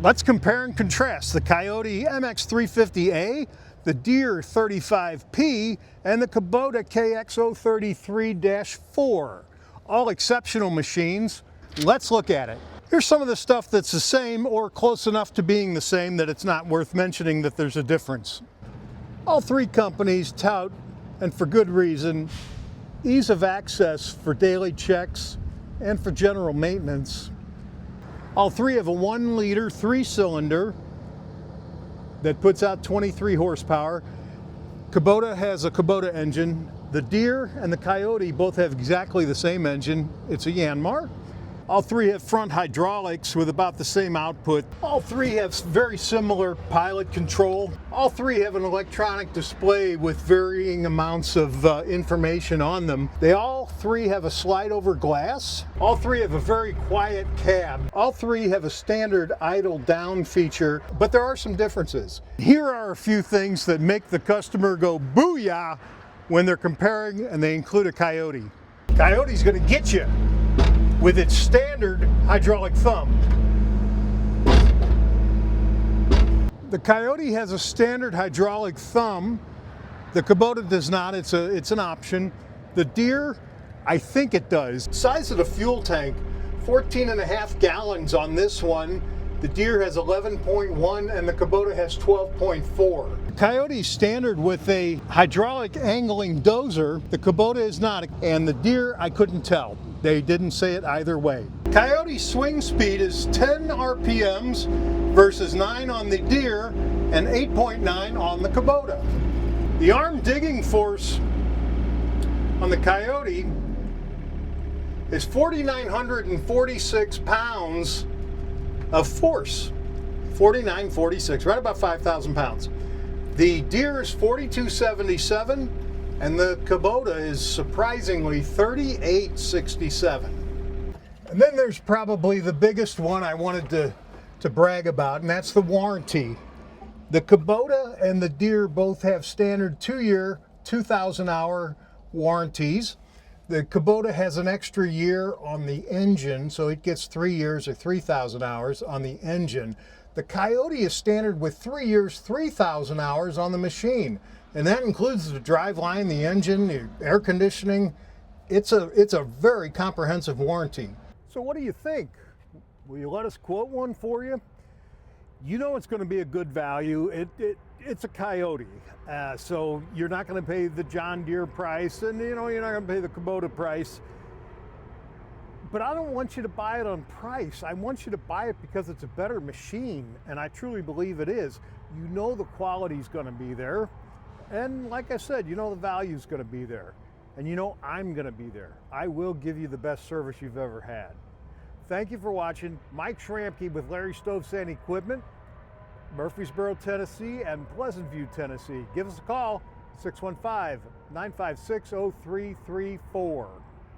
Let's compare and contrast the Kioti MX350A, the Deere 35P, and the Kubota KX033-4. All exceptional machines. Let's look at it. Here's some of the stuff that's the same or close enough to being the same that it's not worth mentioning that there's a difference. All three companies tout, and for good reason, ease of access for daily checks and for general maintenance. All three have a 1-liter 3-cylinder that puts out 23 horsepower. Kubota has a Kubota engine. The Deere and the Kioti both have exactly the same engine. It's a Yanmar. All three have front hydraulics with about the same output. All three have very similar pilot control. All three have an electronic display with varying amounts of information on them. They all three have a slide over glass. All three have a very quiet cab. All three have a standard idle down feature, but there are some differences. Here are a few things that make the customer go booyah when they're comparing, and they include a Kioti. Kiotie's gonna get you with its standard hydraulic thumb. The Kioti has a standard hydraulic thumb. The Kubota does not. It's an option. The Deere, I think it does. Size of the fuel tank, 14.5 gallons on this one. The Deere has 11.1 and the Kubota has 12.4. The Kioti is standard with a hydraulic angling dozer. The Kubota is not, and the Deere, I couldn't tell. They didn't say it either way. Kioti's swing speed is 10 RPMs versus 9 on the Deere and 8.9 on the Kubota. The arm digging force on the Kioti is 4,946 pounds of force. 4,946, right about 5,000 pounds. The Deere is 4,277. And the Kubota is surprisingly 3,867. And then there's probably the biggest one I wanted to brag about, and that's the warranty. The Kubota and the Deere both have standard 2-year, 2,000-hour warranties. The Kubota has an extra year on the engine, so it gets 3 years or 3,000 hours on the engine. The Kioti is standard with 3 years, 3,000 hours on the machine. And that includes the driveline, the engine, the air conditioning. It's a very comprehensive warranty. So what do you think? Will you let us quote one for you? You know it's going to be a good value. It's a Kioti. So you're not going to pay the John Deere price, and you're not going to pay the Kubota price. But I don't want you to buy it on price. I want you to buy it because it's a better machine, and I truly believe it is. You know the quality's going to be there. And like I said, you know the value's going to be there. And you know I'm going to be there. I will give you the best service you've ever had. Thank you for watching. Mike Schramke with Larry Stove Sand Equipment, Murfreesboro, Tennessee, and Pleasant View, Tennessee. Give us a call, 615-956-0334.